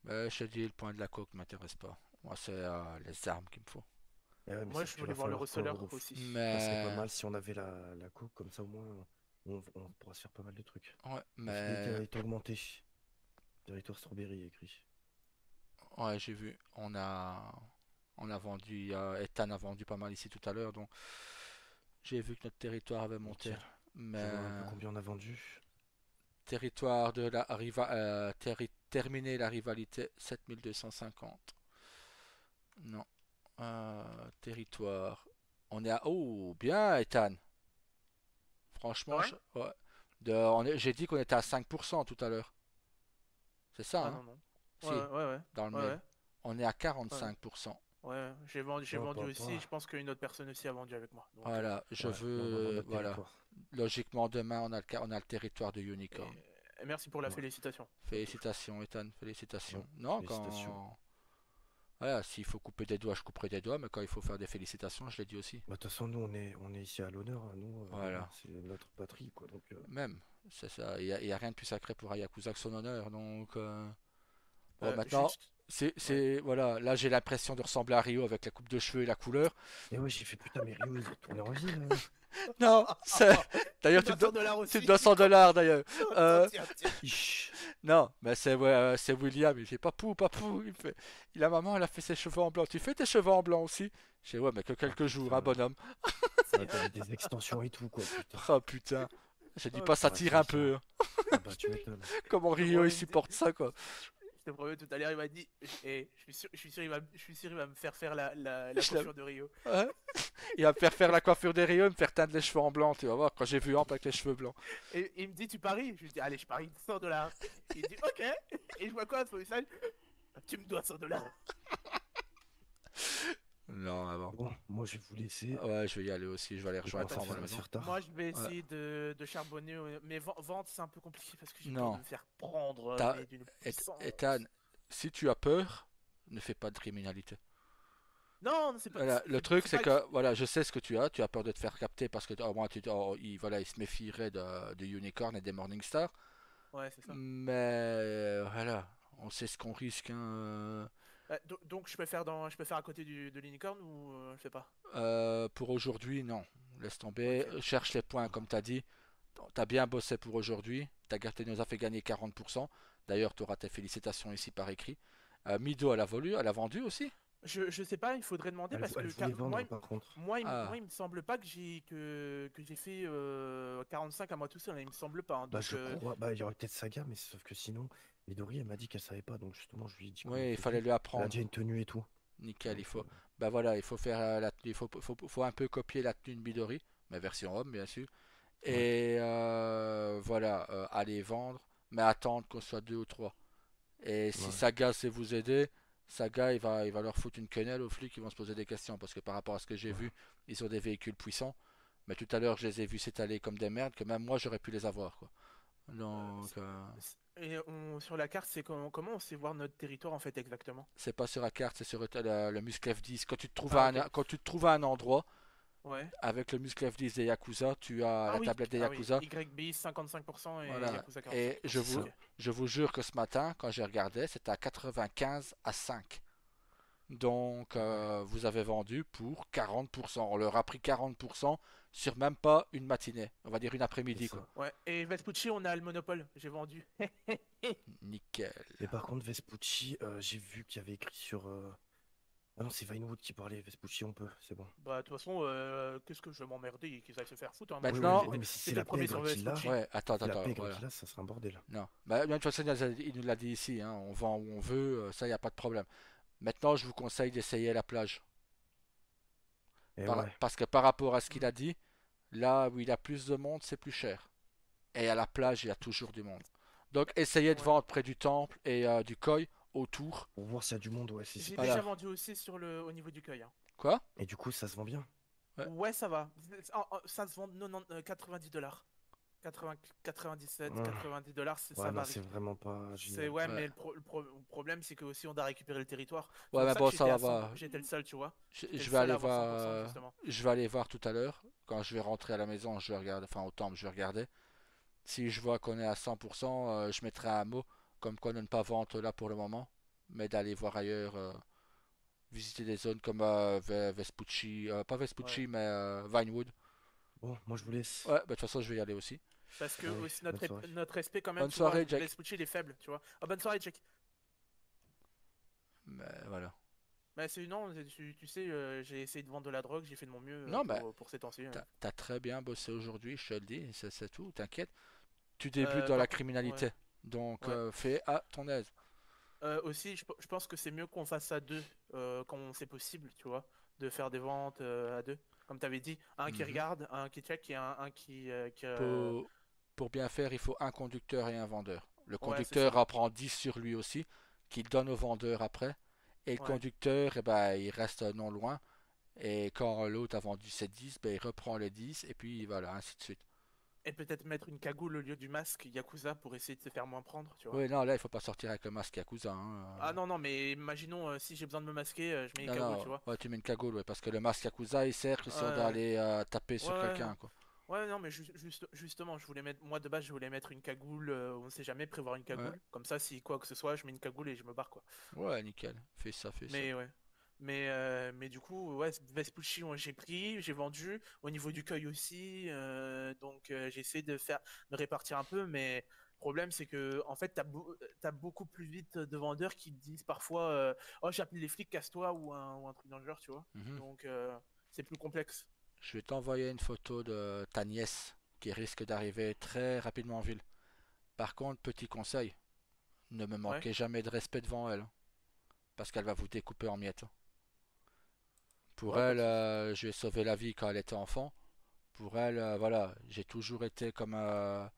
Je te dis, le point de la coque m'intéresse pas. Moi, c'est les armes qu'il me faut. Eh ouais, mais Moi, c'est ce je qu'il voulais va voir le falloir quoi, receleur gros. aussi. Ça serait pas Mais, mal si on avait la coupe, comme ça au moins on pourra se faire pas mal de trucs. ouais, Affinité mais, a été augmentée. Territoire Strawberry écrit. ouais, j'ai vu. On a vendu, Ethan a vendu pas mal ici tout à l'heure, donc j'ai vu que notre territoire avait monté. Nickel. Je vois un peu Mais, combien on a vendu. territoire de la terminer la rivalité 7250. Non. Territoire. On est à. Oh, bien, Ethan. C'est Franchement, vrai? ouais. J'ai dit qu'on était à 5% tout à l'heure. C'est ça, Ah hein? non, non. Ouais, Si, ouais, ouais, ouais, dans le ouais, mail. ouais. On est à Ouais. 45%. Ouais, j'ai Oh, vendu aussi, et je papa. pense qu'une autre personne aussi a vendu avec moi. Donc, Voilà, je Ouais, là on va voir veux. notre Voilà. territoire. Logiquement, demain, on a le territoire de Unicorn. et, et merci pour la Ouais, félicitation, surtout. Félicitations, Ethan, ouais. félicitations. Non, Félicitations. quand. Voilà, s'il faut couper des doigts, je couperai des doigts, mais quand il faut faire des félicitations, je l'ai dit aussi. Bah, de toute façon, nous, on est ici à l'honneur, hein. Nous, voilà, Voilà. c'est notre patrie, quoi. Donc, Même, c'est ça. Il y a rien de plus sacré pour un Yakuza que son honneur, donc. Bon, maintenant, Juste, ouais. voilà, là j'ai l'impression de ressembler à Rio avec la coupe de cheveux et la couleur. et ouais, j'ai fait putain, mais Rio, il est retourné en ville. Non, Tu d'ailleurs me dois 100 dollars tu me aussi. dois 100 dollars d'ailleurs. Attends, Euh, tiens, tiens. Ish. non, mais c'est ouais, c'est William, il fait papou, papou. La maman, elle a fait ses cheveux en blanc. Tu fais tes cheveux en blanc aussi? Je dis ouais, mais que Oh quelques jours, hein, putain. bonhomme. Ah, t'avais des extensions et tout, quoi, putain. Oh putain. J'ai dit Oh pas ça Ah, tire ça, un peu, ça. hein. Ah bah, tu m'étonnes. Comment Je te Rio il promets, supporte ça quoi. je te promets, tout à l'heure, il m'a dit, je suis sûr, il va me faire faire la Je l'aime. coiffure de Rio. Ouais. Il va me faire la coiffure des Rio, me faire teindre les cheveux en blanc, tu vas voir, quand j'ai vu Amp avec les cheveux blancs. Et il me dit, tu paries? Je lui dis, allez, je parie 100 dollars. Il dit, ok. Et je vois quoi sur le message? Tu me dois 100 dollars. Non, avant. Bon, moi, je vais vous laisser. Ouais, je vais y aller aussi, je vais aller Il rejoindre commence Franck à la Attends, à se maison. faire moi, tard. je vais Ouais. essayer de charbonner. Mais vente, c'est un peu compliqué parce que j'ai peur de Non, me faire prendre, t'as, mais d'une Ethan, puissance. si tu as peur, ne fais pas de criminalité. Non, c'est pas, Voilà, le truc c'est c'est pas. que voilà, je sais ce que tu as peur de te faire capter parce que au moins voilà, il se méfierait de Unicorn et des Morningstar, Ouais, c'est ça. mais voilà, on sait ce qu'on risque, hein. Donc, je peux faire à côté de l'unicorn ou je sais pas. Pour aujourd'hui, non, laisse tomber, Ok. cherche les points comme t'as dit, t'as bien bossé pour aujourd'hui, tu nous as fait gagner 40%, d'ailleurs tu auras tes félicitations ici par écrit. Mido elle a vendu aussi. Je sais pas, il faudrait demander parce Elle que voulait vendre, par contre. Ah, il me semble pas que j'ai fait 45 à moi tout seul, hein, il me semble pas, hein. Bah, Donc, je crois. Bah, il y aurait peut-être Saga, mais sauf que sinon, Midori, elle m'a dit qu'elle savait pas. Donc, justement, je lui ai dit comment oui, il fallait c'était. lui Elle a apprendre. déjà une tenue et tout. Nickel, il Donc, faut. Bah voilà, il faut faire faut un peu copier la tenue de Midori, mais version homme bien sûr. ouais, Et voilà, aller vendre, mais attendre qu'on soit deux ou trois. Et si ouais, Saga sait vous aider, Saga il va leur foutre une quenelle aux flics qui vont se poser des questions parce que par rapport à ce que j'ai vu, ouais. ils ont des véhicules puissants. Mais tout à l'heure, je les ai vus s'étaler comme des merdes que même moi j'aurais pu les avoir quoi. Donc et sur la carte, c'est comment on sait voir notre territoire en fait exactement? c'est pas sur la carte, c'est sur le muscle F10. Ah, ok. Quand tu te trouves à un endroit Ouais. avec le muscle F10 des Yakuza, tu as la tablette des Ah oui, Yakuza. YB 55% et Voilà. Yakuza Et 45. C'est ça. Ok. je vous jure que ce matin, quand j'ai regardé, c'était à 95 à 5. Donc, Ah ouais, vous avez vendu pour 40%. On leur a pris 40% sur même pas une matinée. On va dire une c'est après-midi, quoi. ça. Ouais. Et Vespucci, on a le monopole. J'ai vendu. Nickel. Mais par contre, Vespucci, j'ai vu qu'il y avait écrit sur. Ah non, c'est Vinewood qui parlait. Vespucci, on peut, c'est bon. Bah, de toute façon, qu'est-ce que je vais m'emmerder et qu'ils aillent se faire foutre, hein. Moi, Oui, oui, Maintenant, oui, mais si c'est j'étais la le premier sur pègre qu'il a, Vespucci. ouais, attends, c'est la attends, pègre voilà. qu'il a, ça sera un bordel. Non. Bah, de toute façon, il nous l'a dit ici, hein. On vend où on veut, ça, il n'y a pas de problème. Maintenant, je vous conseille d'essayer la plage. Et ouais, Parce que par rapport à ce qu'il Hmm. a dit, là où il y a plus de monde, c'est plus cher. Et à la plage, il y a toujours du monde. Donc, essayez de Ouais. vendre près du temple et du koi autour. pour voir s'il y a du monde, ouais, si c'est J'ai pas déjà Voilà. cher. vendu aussi au niveau du cueil, hein. Quoi? Et du coup, ça se vend bien. Ouais. Ouais, ça va. Ça se vend 90 dollars. 80, 97, Hum. 90 dollars, ça Ouais, non, c'est varie. vraiment pas C'est génial. ouais, Ouais. mais le problème, c'est que aussi on doit récupérer le territoire. C'est Ouais, pour mais ça que bon, ça va. j'étais le seul, tu vois. J'étais Je le vais seul à aller avoir voir. 100%, justement. Je vais aller voir tout à l'heure. Quand je vais rentrer à la maison, je vais regarder. Enfin, au temple, je vais regarder. Si je vois qu'on est à 100%, je mettrai un mot comme quoi ne pas vendre là pour le moment. mais d'aller voir ailleurs, visiter des zones comme Vespucci, pas Ouais. Vespucci, mais Vinewood. Bon, moi je vous laisse. Ouais, bah, de toute façon, je vais y aller aussi. Parce que Allez, aussi bonne soirée. notre respect quand même, Bonne tu vois, soirée, Jack. Vespucci il est faible, tu vois. Ah, bonne soirée, Jack. Mais voilà. Bah c'est non, tu sais, j'ai essayé de vendre de la drogue, j'ai fait de mon mieux Non, mais pour ces temps-ci. t'as très bien bossé aujourd'hui, je te le dis, c'est tout, t'inquiète. Tu débutes dans la Par contre, ouais, criminalité, donc ouais. fais à ton aise. Aussi, je pense que c'est mieux qu'on fasse à deux, quand c'est possible, tu vois, de faire des ventes à deux. Comme tu avais dit, un qui Mhm. regarde, un qui check et un Pour, pour bien faire, il faut un conducteur et un vendeur. Le Ouais, c'est conducteur ça. apprend 10 sur lui aussi, qu'il donne au vendeur après. Et le Ouais. conducteur, eh ben, il reste non loin. Et quand l'autre a vendu ses 10, ben, il reprend les 10 et puis voilà, ainsi de suite. Et peut-être mettre une cagoule au lieu du masque Yakuza pour essayer de se faire moins prendre, tu vois. Oui, non, là, il faut pas sortir avec le masque Yakuza, hein. Ah non, non, mais imaginons si j'ai besoin de me masquer, je mets une Non, cagoule, tu non, vois. ouais, tu mets une cagoule, ouais, parce que le masque Yakuza, il sert que si on doit Ouais, aller taper ouais, sur ouais. quelqu'un, quoi. Ouais, non, mais justement, je voulais mettre, moi de base, je voulais mettre une cagoule, on sait jamais, prévoir une Ouais, cagoule. Comme ça, si quoi que ce soit, je mets une cagoule et je me barre, quoi. ouais, nickel. Fais ça, fais ça. Mais ouais. Mais du coup, ouais, Vespucci, j'ai pris, j'ai vendu. Au niveau du cueil aussi. Donc, j'ai essayé de répartir un peu. Mais le problème, c'est que, en fait, t'as beaucoup plus vite de vendeurs qui te disent parfois oh, j'ai appelé les flics, casse-toi, ou un truc dans le genre, tu vois. Mhm. Donc, c'est plus complexe. Je vais t'envoyer une photo de ta nièce qui risque d'arriver très rapidement en ville. Par contre, petit conseil, ne me Ouais, manquez jamais de respect devant elle, hein, parce qu'elle va vous découper en miettes. Pour ouais, pas elle, de souci. je lui ai sauvé la vie quand elle était enfant. Pour elle, voilà, j'ai toujours été comme un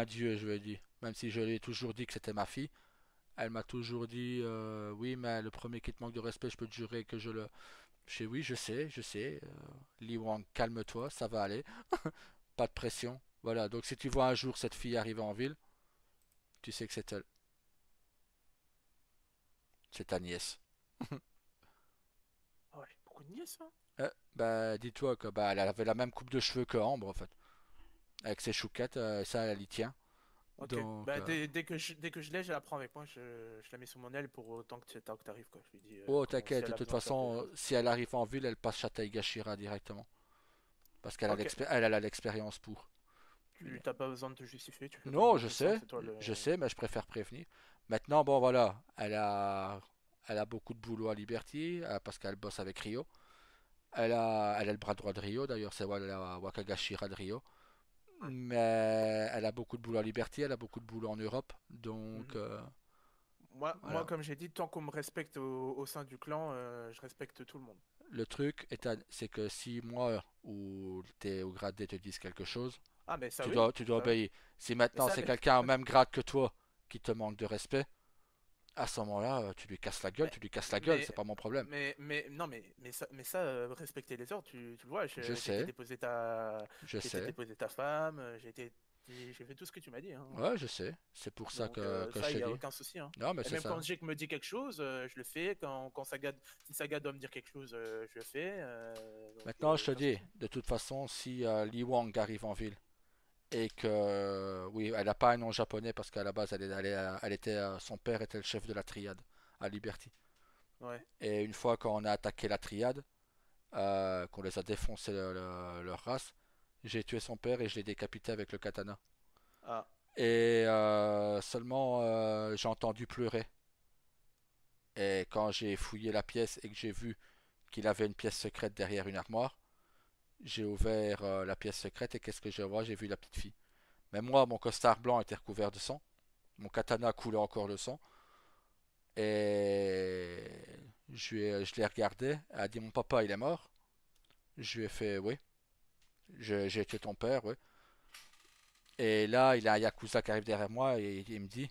dieu, je lui ai dit. Même si je lui ai toujours dit que c'était ma fille, elle m'a toujours dit oui, mais le premier qui te manque de respect, je peux te jurer que je le. Je dis oui, je sais. Li Wang, calme-toi, ça va aller. Pas de pression. Voilà, donc si tu vois un jour cette fille arriver en ville, tu sais que c'est elle. C'est ta nièce. Ah ouais, beaucoup de niaises, hein. Bah, dis-toi que bah, elle avait la même coupe de cheveux que Ambre, en fait. Avec ses chouquettes, ça, elle y tient. Ok. Donc, Bah, dès que je l'ai, je la prends avec moi. Je la mets sous mon aile pour autant que t'arrives, quoi. Je lui dis oh, si t'inquiète, de elle a toute besoin de faire quelque façon, chose. si elle arrive en ville, elle passe Château Gashira directement. Parce qu'elle a Ok. elle a l'expérience pour. Tu t'as pas besoin de te justifier, tu fais comme Non, tu sens, c'est toi le. je sais, mais je préfère prévenir. Maintenant, bon, voilà, elle a beaucoup de boulot à Liberty, parce qu'elle bosse avec Rio. Elle a le bras droit de Rio, d'ailleurs, c'est la Wakagashira de Rio. Ouais. Mais elle a beaucoup de boulot à Liberty, elle a beaucoup de boulot en Europe. Donc, Mhm. Moi, voilà. comme j'ai dit, tant qu'on me respecte au sein du clan, je respecte tout le monde. Le truc, c'est que si moi ou t'es au grade D te disent quelque chose, Ah, mais ça oui, tu dois ça oui. obéir. Si Mais maintenant ça, c'est quelqu'un au même grade que toi qui te manque de respect, à ce moment-là, tu lui casses la gueule, mais, tu lui casses la gueule, mais, c'est pas mon problème. non, mais ça, respecter les ordres, tu le vois, Je j'ai été sais, déposer je sais. ta femme, j'ai fait tout ce que tu m'as dit, hein. Ouais, je sais. C'est pour ça Donc que ça, je il te n'y a dis. aucun souci, hein. Non, mais Et c'est même quand ça. Jake me dit quelque chose, je le fais. Quand si Saga doit me dire quelque chose, je le fais. Donc Maintenant, je te aucun dis, souci. de toute façon, si Li Wang arrive en ville et que, oui, elle n'a pas un nom japonais parce qu'à la base, elle était, son père était le chef de la triade à Liberty. Ouais. Et une fois qu'on a attaqué la triade, qu'on les a défoncé leur race, j'ai tué son père et je l'ai décapité avec le katana. Ah, Et seulement j'ai entendu pleurer. Et quand j'ai fouillé la pièce et que j'ai vu qu'il avait une pièce secrète derrière une armoire, j'ai ouvert la pièce secrète et qu'est-ce que j'ai vu? J'ai vu la petite fille. Mais moi, mon costard blanc était recouvert de sang. Mon katana coulait encore de sang. Et je l'ai regardé. Elle a dit mon papa il est mort. Je lui ai fait oui. J'ai tué ton père, oui. Et là, il y a un Yakuza qui arrive derrière moi et il me dit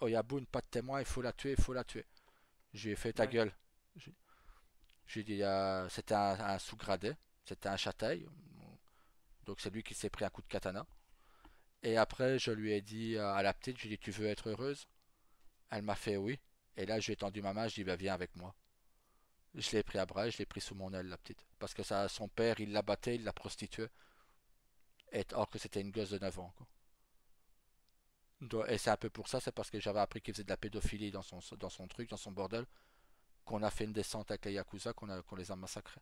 Oyabun, pas de témoin, il faut la tuer, il faut la tuer. Je lui ai fait ta ouais. gueule. Je, je lui ai dit c'était un sous-gradé, c'était un châtail. Donc c'est lui qui s'est pris un coup de katana. Et après, je lui ai dit à la petite, je lui ai dit tu veux être heureuse? Elle m'a fait oui. Et là, je lui ai tendu ma main, je lui ai dit bah, viens avec moi. Je l'ai pris à bras et je l'ai pris sous mon aile, la petite. Parce que ça, son père, il l'a battait, il l'a prostituée. Et, or que c'était une gosse de 9 ans, quoi. Et c'est un peu pour ça, c'est parce que j'avais appris qu'il faisait de la pédophilie dans son truc, dans son bordel, qu'on a fait une descente avec les Yakuza, qu'on les a massacrés.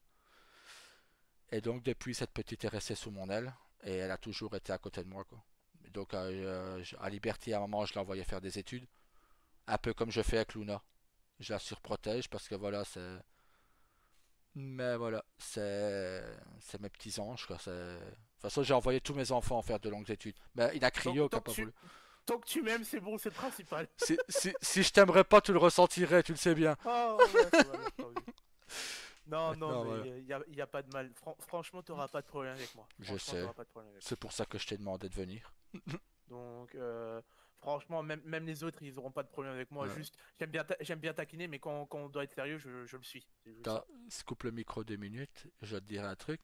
Et donc depuis, cette petite est restée sous mon aile, et elle a toujours été à côté de moi, quoi. Donc à Liberty, à un moment, je l'envoyais faire des études, un peu comme je fais avec Luna. Je la surprotège parce que voilà, c'est... Mais voilà, c'est mes petits anges, quoi. De toute façon, j'ai envoyé tous mes enfants faire de longues études. Mais il a Tant, Cryo qui tant a que pas voulu. tu, tant que tu m'aimes, c'est bon, c'est le principal. Si je t'aimerais pas, tu le ressentirais, tu le sais bien. Oh, ouais, ça va, d'accord, oui. Non, non, Maintenant, mais voilà. y a pas de mal. Franchement, t'auras pas de problème avec moi. Je Franchement, sais. t'auras pas de problème avec moi. C'est pour ça que je t'ai demandé de venir. Donc, franchement, même les autres, ils auront pas de problème avec moi. Ouais. Juste, j'aime bien taquiner, mais quand on doit être sérieux, je le suis. C'est juste ça. Coupe le micro 2 minutes, je vais te dire un truc.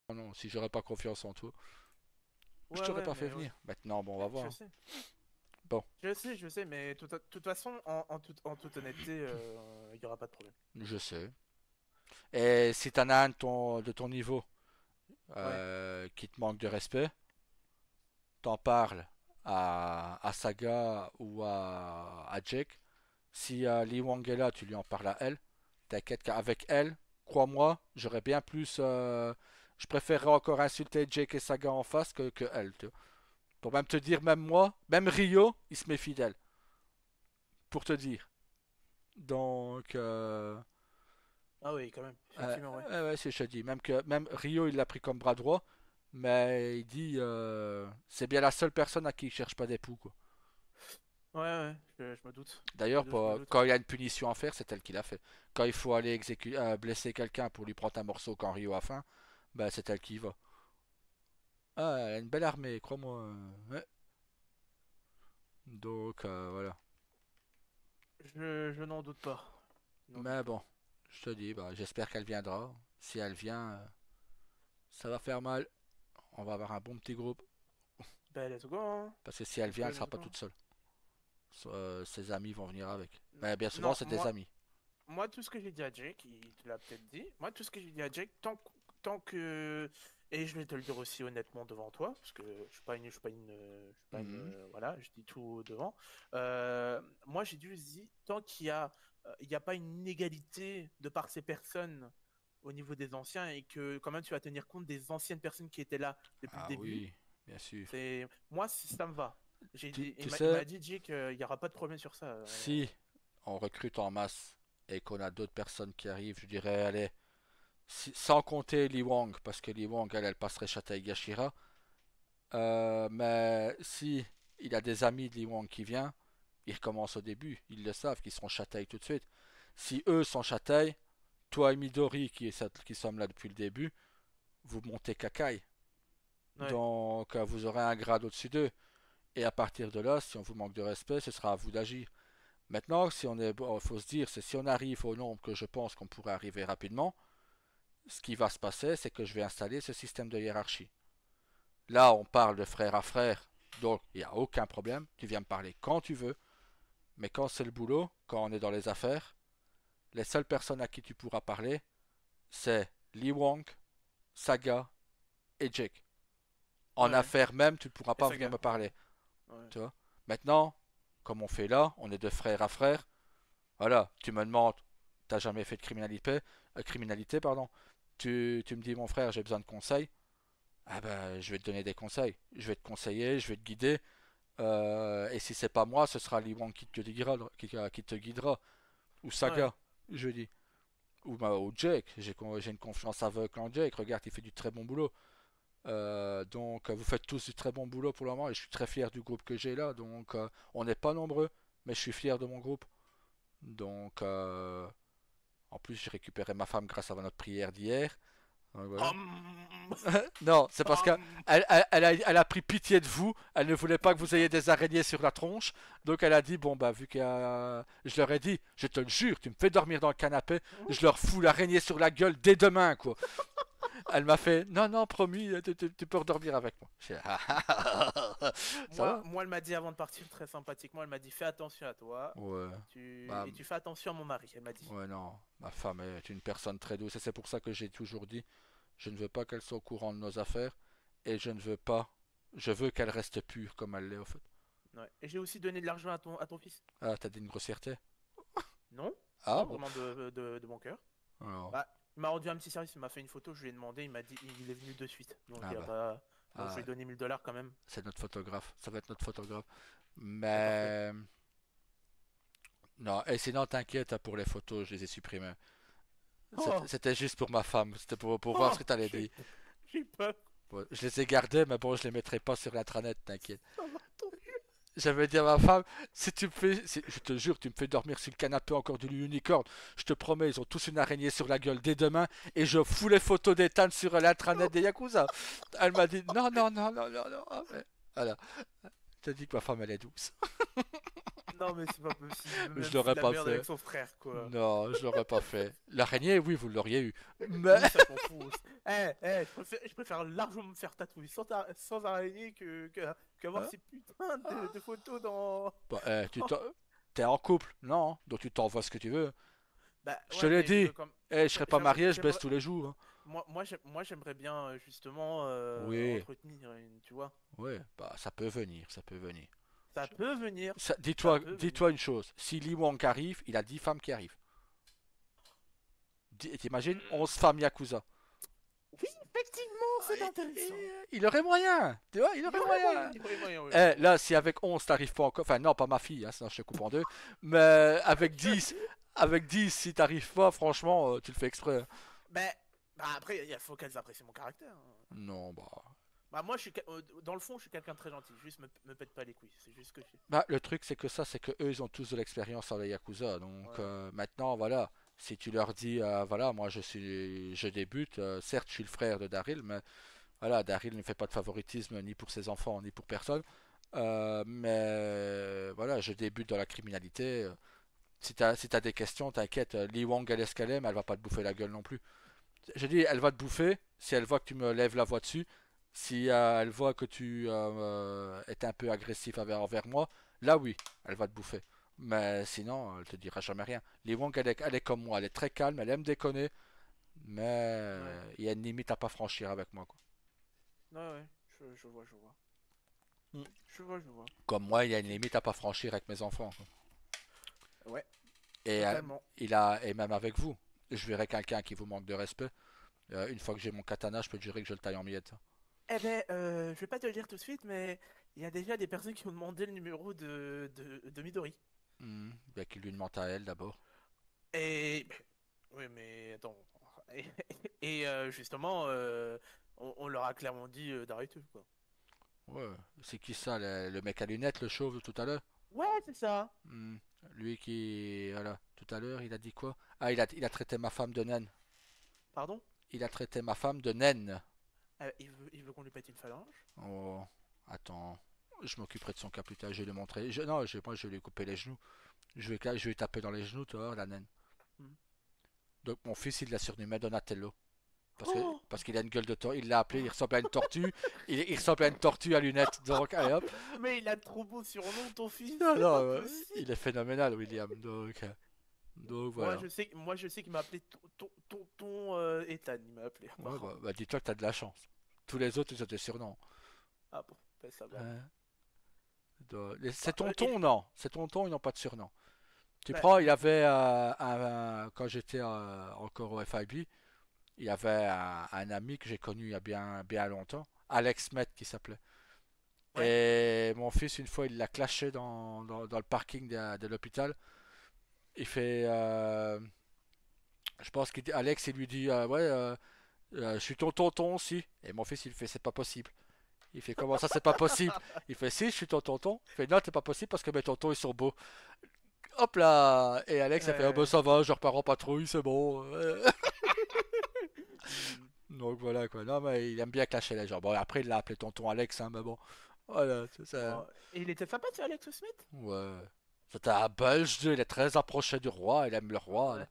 Oh non, si j'aurais pas confiance en toi, je Ouais, t'aurais ouais, pas fait mais ouais. venir. Maintenant, bon, on va voir, Je hein. sais. Bon, Je sais, mais de toute façon, en toute honnêteté, il y aura pas de problème. je sais. Et si t'en as un de ton niveau Ouais. qui te manque de respect, t'en parles à Saga ou à Jake. Si Lee Wang est là, tu lui en parles à elle. T'inquiète qu'avec elle, crois-moi, j'aurais bien plus. Je préférerais encore insulter Jake et Saga en face que elle. Tu vois. Pour même te dire, même moi, même Rio, il se méfie d'elle. Pour te dire. Donc, Ah oui, quand même, effectivement, ouais. ouais, c'est ce que je te dis. Même Rio, il l'a pris comme bras droit. Mais il dit, c'est bien la seule personne à qui il cherche pas d'époux, quoi. Ouais, ouais, je me doute. D'ailleurs, Je me doute. quand il y a une punition à faire, c'est elle qui l'a fait. Quand il faut aller blesser quelqu'un pour lui prendre un morceau quand Rio a faim, bah, c'est elle qui y va. Ah, elle a une belle armée, crois-moi. Ouais. Donc, voilà. Je n'en doute pas. Je n'en doute Mais pas. bon, je te dis, bah, j'espère qu'elle viendra. Si elle vient, ça va faire mal. On va avoir un bon petit groupe. Ben, let's go, hein. Parce que si elle Let's vient, go, elle sera let's pas go. toute seule. Ses amis vont venir avec. Mais bien souvent, Non, c'est des amis. moi, tout ce que j'ai dit à Jake, il te l'a peut-être dit. Moi, tout ce que j'ai dit à Jake, tant que, et je vais te le dire aussi honnêtement devant toi, parce que je suis pas une, Mhm. voilà, je dis tout devant. Moi, j'ai dit, tant il y a pas une inégalité de par ces personnes au niveau des anciens et que quand même tu vas tenir compte des anciennes personnes qui étaient là depuis le Ah début, oui, bien sûr. c'est, moi, ça me va. Tu Il sais, m'a dit, Jake, il y aura pas de problème sur ça. si on recrute en masse et qu'on a d'autres personnes qui arrivent, je dirais, allez, sans compter Lee Wong, parce que Lee Wong, elle passerait Chata Higashira. Mais si il a des amis de Lee Wong qui viennent, ils recommencent au début. Ils le savent, qu'ils seront châtailles tout de suite. Si eux sont châtailles, toi et Midori, qui sommes là depuis le début, vous montez Kakai. Ouais. Donc vous aurez un grade au-dessus d'eux. Et à partir de là, si on vous manque de respect, ce sera à vous d'agir. Maintenant, si on est, bon, faut se dire, c'est si on arrive au nombre que je pense qu'on pourrait arriver rapidement, ce qui va se passer, c'est que je vais installer ce système de hiérarchie. Là, on parle de frère à frère, donc il n'y a aucun problème. Tu viens me parler quand tu veux, mais quand c'est le boulot, quand on est dans les affaires, les seules personnes à qui tu pourras parler, c'est Lee Wong, Saga et Jake. En Ouais. affaires même, tu ne pourras Et pas venir Saga. me parler. Ouais. Tu vois. Maintenant, comme on fait là, on est de frère à frère. Voilà, tu me demandes, t'as jamais fait de criminalité, pardon. Tu me dis, mon frère, j'ai besoin de conseils. Ah ben, je vais te donner des conseils. Je vais te conseiller, je vais te guider. Et si c'est pas moi, ce sera Liwan qui te guidera, qui te guidera. Ou Ouais. Saga, je dis. Ou Jake. J'ai une confiance aveugle en Jake. Regarde, il fait du très bon boulot. Donc, vous faites tous du très bon boulot pour le moment. Et je suis très fier du groupe que j'ai là. Donc, on n'est pas nombreux, mais je suis fier de mon groupe. Donc, en plus, j'ai récupéré ma femme grâce à notre prière d'hier. Donc, voilà. Hum, Non, c'est parce qu'ellehum. elle a pris pitié de vous. Elle ne voulait pas que vous ayez des araignées sur la tronche. Donc elle a dit, bon bah vu que je leur ai dit, je te le jure, tu me fais dormir dans le canapé, je leur fous l'araignée sur la gueule dès demain quoi. Elle m'a fait, non non promis, tu peux redormir avec moi. J'ai dit, ça va? Moi, elle m'a dit avant de partir, très sympathiquement, elle m'a dit fais attention à toi. Ouais. Bah, Et tu fais attention à mon mari, elle m'a dit. ouais non, ma femme est une personne très douce et c'est pour ça que j'ai toujours dit, je ne veux pas qu'elle soit au courant de nos affaires et je veux qu'elle reste pure comme elle l'est au fait. Ouais. Et j'ai aussi donné de l'argent à ton fils. Ah, t'as dit une grossièreté? Non, Ah non, bon. vraiment de mon cœur. Alors, Bah, il m'a rendu un petit service, il m'a fait une photo, je lui ai demandé, il m'a dit, il est venu de suite. Donc ah il y a bah, pas. Bon, je lui ah, ai donné 1000 $ quand même. c'est notre photographe. Ça va être notre photographe. Ah, parfait. Mais non, et sinon t'inquiète hein, pour les photos, je les ai supprimées. Oh, C'était juste pour ma femme. C'était pour voir oh, ce que t'allais dire. j'ai peur. Bon, je les ai gardés, mais bon, je les mettrai pas sur l'intranet, t'inquiète. Ça va tomber. J'avais dit à ma femme, si tu me fais, je te jure, tu me fais dormir sur le canapé encore du unicorn, je te promets, ils ont tous une araignée sur la gueule dès demain et je fous les photos d'Ethan sur l'intranet des Yakuza. Elle m'a dit, non, non, non, non, non, non. Ah, mais voilà, je te dis que ma femme, elle est douce. Non, mais c'est pas possible. Il veut Je même foutre l'aurais la pas merde avec fait. son frère, quoi. Non, je l'aurais pas fait. L'araignée, oui, vous l'auriez eu. Mais, Oui, ça, je m'en fous. Je préfère largement me faire tatouer sans araignée qu'avoir hein? ces putains de photos dans. Bah, t'es en couple, non? Donc tu t'envoies ce que tu veux. Bah Je te ouais, l'ai mais je dit. veux comme. Je serais pas marié, je baisse tous les jours, hein. Moi, j'aimerais bien justement Oui, entretenir tu vois. oui, bah ça peut venir, ça peut venir. Ça peut venir, ça Dis-toi, peut venir. dis-toi une chose. Si Lee Wong arrive, il a 10 femmes qui arrivent. T'imagines Hmm. 11 femmes Yakuza. Oui, effectivement, c'est intéressant. Il aurait moyen. Tu vois, il Il y aurait aurait moyen, moyen. il y aurait moyen, oui. Là, si avec 11 t'arrives pas encore. Enfin, non, pas ma fille, hein, sinon je te coupe en deux. Mais avec 10 si t'arrives pas, franchement, tu le fais exprès, hein. Ben, après, il faut qu'elles apprécient mon caractère, hein. Non, bah. Bah moi, dans le fond, je suis quelqu'un de très gentil. Juste me pète pas les couilles. C'est juste que Bah, le truc, c'est que c'est que eux, ils ont tous de l'expérience dans les Yakuza. Donc, voilà. maintenant, voilà. Si tu leur dis, voilà, moi, je débute. Certes, je suis le frère de Daryl, mais voilà, Daryl ne fait pas de favoritisme ni pour ses enfants, ni pour personne. Mais voilà, je débute dans la criminalité. Si t'as des questions, t'inquiète. Lee Wong, elle est ce qu'elle est, mais elle va pas te bouffer la gueule non plus. Je dis, elle va te bouffer si elle voit que tu me lèves la voix dessus. Si elle voit que tu es un peu agressif envers moi, là oui, elle va te bouffer. Mais sinon, elle te dira jamais rien. Lee Wong, elle est comme moi, elle est très calme, elle aime déconner, mais Ouais. il y a une limite à pas franchir avec moi, quoi. Ouais, ouais. Je vois, je vois. Mm. Je vois. Comme moi, il y a une limite à pas franchir avec mes enfants, quoi. Ouais, Et, totalement. et même avec vous. Je verrai quelqu'un qui vous manque de respect. Une fois que j'ai mon katana, je peux te jurer que je le taille en miettes. Eh ben, je vais pas te le dire tout de suite, mais il y a déjà des personnes qui ont demandé le numéro de Midori. Bah, qu'il lui demande à elle d'abord. Et oui, mais attends. Et, justement, on leur a clairement dit d'arrêter, quoi. Ouais, c'est qui ça, le mec à lunettes, le chauve tout à l'heure? Ouais, c'est ça. Hmm. Lui qui, voilà, tout à l'heure, il a dit quoi? Ah, il a traité ma femme de naine. Pardon? Il a traité ma femme de naine. Il veut qu'on lui pète une phalange? Oh, attends, je m'occuperai de son cas plus tard, je vais lui montrer. Non, moi, je vais lui couper les genoux. Je vais lui taper dans les genoux, tu vois, la naine. Hmm. Donc, mon fils, il l'a surnommé Donatello. Parce que, Oh! parce qu'il a une gueule de tortue. Il l'a appelé, il ressemble à une tortue. Il ressemble à une tortue à lunettes. Donc, allez hop. Mais il a trop beau surnom, ton fils, Non, c'est non, pas possible. il est phénoménal, William. Donc Moi, voilà. je sais qu'il m'a appelé tonton Ethan, il m'a appelé, Ouais, apparemment. bah, dis-toi que t'as de la chance. Tous les autres, ils ont des surnoms. Ah bon, ben ça va alors. Hein. C'est Bah, tonton, non. C'est tonton, ils n'ont pas de surnom. Tu bah, prends, il y avait, quand j'étais encore au FIB, il y avait un ami que j'ai connu il y a bien, bien longtemps, Alex Met qui s'appelait. ouais. Et mon fils, une fois, il l'a clashé dans le parking de l'hôpital. Il fait, je pense qu'Alex, il lui dit, ouais, je suis ton tonton aussi. Et mon fils, il fait, c'est pas possible. Il fait, comment ça, c'est pas possible? Il fait, si, je suis ton tonton. Il fait, non, c'est pas possible parce que mes tontons, ils sont beaux. Hop là! Et Alex, il fait, oh ben Euh, ça va, je repars en patrouille, c'est bon. hmm, Donc voilà quoi. Non, mais il aime bien clasher les gens. Bon, après, il l'a appelé tonton Alex, hein, mais bon. Voilà, c'est ça. bon. Et il était sympa, ce Alex Smith? Ouais. C'était un Belge, il est très approché du roi, il aime le roi, là.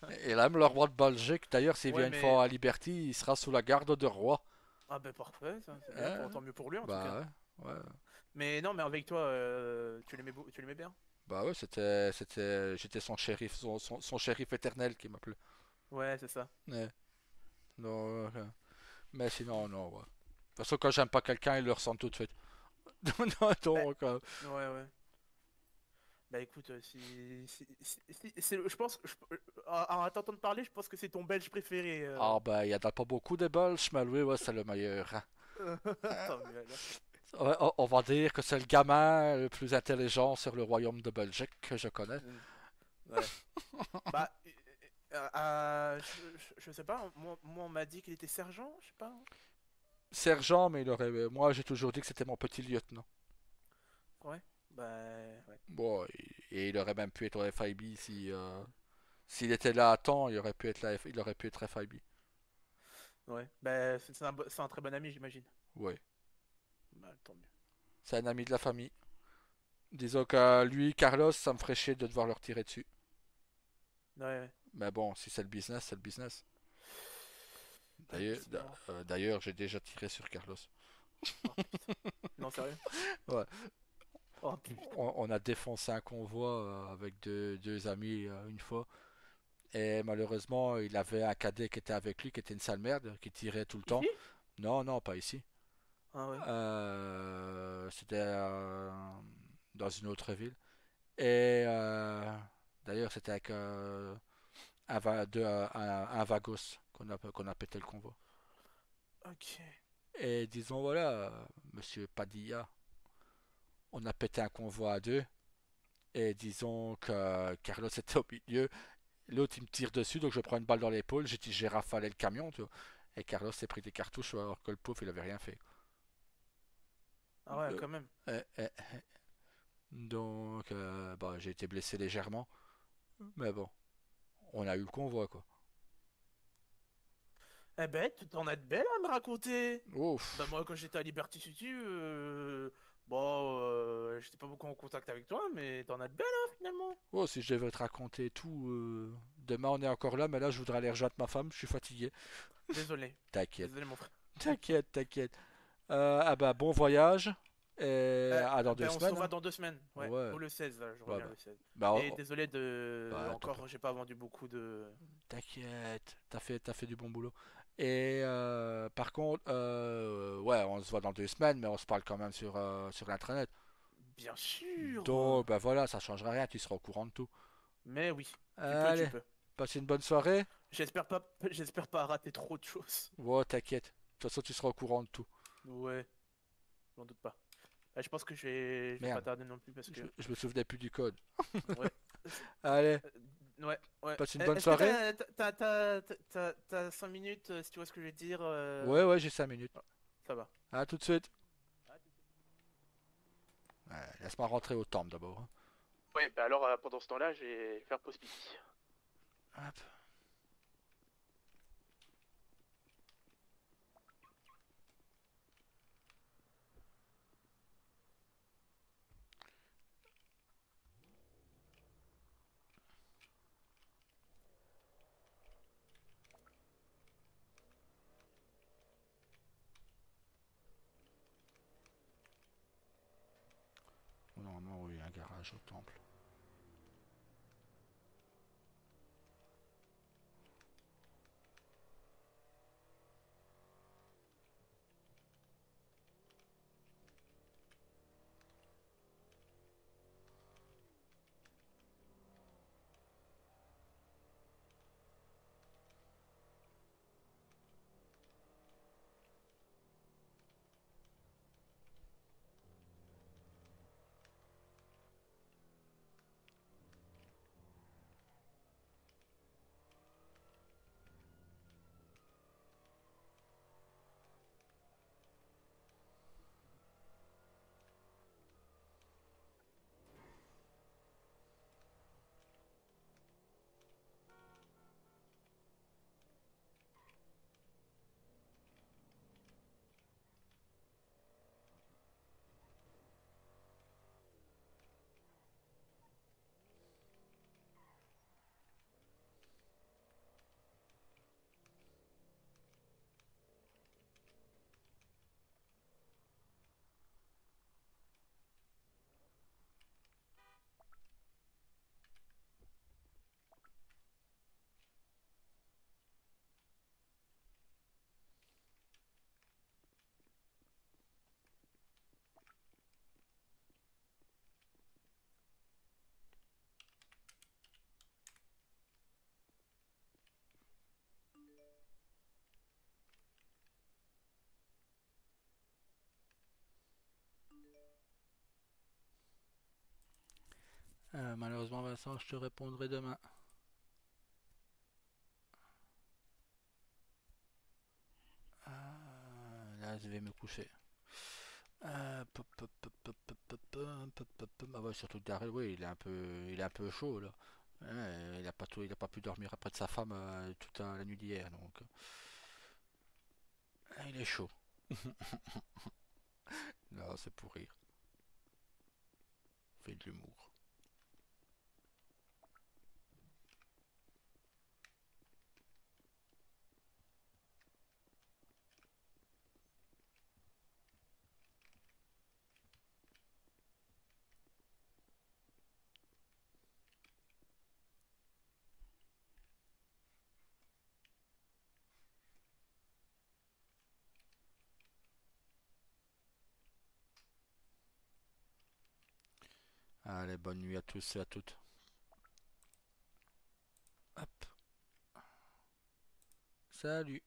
Ouais. Il aime le roi de Belgique. D'ailleurs, s'il Ouais, vient une mais. fois à Liberty, il sera sous la garde de roi. Ah, ben parfait, ça, c'est bien, Hein? tant mieux pour lui en tout cas. Bah ouais. Ouais. Mais non, mais avec toi, tu l'aimais bien? Bah ouais, j'étais son shérif, son shérif éternel qui m'appelait. Ouais, c'est ça. Ouais. Donc, mais sinon, non, ouais. De toute façon, quand j'aime pas quelqu'un, il le ressent tout de suite. Bah, Donc, ouais, ouais. Bah écoute, je pense, en t'entendant parler, je pense que c'est ton belge préféré. ah bah, il y en a pas beaucoup de Belges, mais lui, ouais, c'est le meilleur, hein. Tant mieux alors. Ouais, on va dire que c'est le gamin le plus intelligent sur le royaume de Belgique que je connais. Mm. Ouais. Bah, je sais pas, moi on m'a dit qu'il était sergent, je sais pas. Sergent, mais moi j'ai toujours dit que c'était mon petit lieutenant. Ouais, bah, ouais. Bon, et il aurait même pu être au FIB si s'il était là à temps, il aurait pu être FIB. Ouais, bah, c'est un très bon ami, j'imagine. Ouais, Bah, tant mieux. c'est un ami de la famille. Disons que lui, Carlos, ça me ferait chier de devoir leur tirer dessus. Ouais, ouais. Mais bon, si c'est le business, c'est le business. D'ailleurs, Effectivement. d'ailleurs, j'ai déjà tiré sur Carlos. Oh putain. Non, sérieux? Ouais. Oh putain. On a défoncé un convoi avec deux amis une fois. Et malheureusement, il avait un cadet qui était avec lui, qui était une sale merde, qui tirait tout le temps. Ici? Non, non, pas ici. Ah ouais. C'était dans une autre ville. Et d'ailleurs, c'était avec un Vagos qu'on a pété le convoi. Ok. Et disons, voilà, monsieur Padilla, on a pété un convoi à deux. Et disons que Carlos était au milieu. L'autre, il me tire dessus, donc je prends une balle dans l'épaule. J'ai rafalé le camion, tu vois. Et Carlos s'est pris des cartouches alors que le pauvre, il avait rien fait. Ah ouais, Euh, quand même. euh, euh, donc, bah, j'ai été blessé légèrement. Mais bon, on a eu le convoi, quoi. Eh ben, tu t'en as de belles à me raconter. Bah Ouf. moi, quand j'étais à Liberty City, j'étais pas beaucoup en contact avec toi, mais t'en as de belles, hein, finalement. Oh, si je devais te raconter tout, demain on est encore là, mais là je voudrais aller rejoindre ma femme, je suis fatigué. Désolé. T'inquiète, Désolé, mon frère. t'inquiète. Ah bah bon voyage, et à dans deux Ben, on se semaines, revoit hein. dans 2 semaines. Ouais, Ouais, ou le 16, là, je ouais, reviens bah, le 16. bah, Et désolé de... bah, Encore, j'ai pas vendu beaucoup de... t'inquiète, t'as fait du bon boulot. Et par contre, ouais, on se voit dans 2 semaines, mais on se parle quand même sur l'intranet. Bien sûr. Donc, bah voilà, ça changera rien, tu seras au courant de tout. Mais oui, tu peux, tu Allez, peux. passe une bonne soirée. J'espère pas rater trop de choses. Ouais, t'inquiète. De toute façon, tu seras au courant de tout. Ouais, j'en doute pas. Je pense que je vais pas Merde, tarder non plus parce je, que... je me souvenais plus du code. Ouais. Allez, Ouais, ouais. Passe une bonne Est-ce que soirée. t'as 5 minutes, si tu vois ce que je veux dire Ouais, ouais, j'ai 5 minutes. ça va. À tout de suite. Ouais, laisse-moi rentrer au temple d'abord, hein. Ouais, bah alors pendant ce temps-là, je vais faire pause pipi. Hop. Normalement, oui, un garage au temple. Malheureusement, Vincent, je te répondrai demain. Là, je vais me coucher. Ah ouais, surtout que Daryl, oui, il est un peu chaud là. Ouais, il a pas pu dormir après de sa femme toute la nuit d'hier, donc il est chaud. Non, c'est pour rire. Fait de l'humour. Allez, bonne nuit à tous et à toutes. Hop, salut.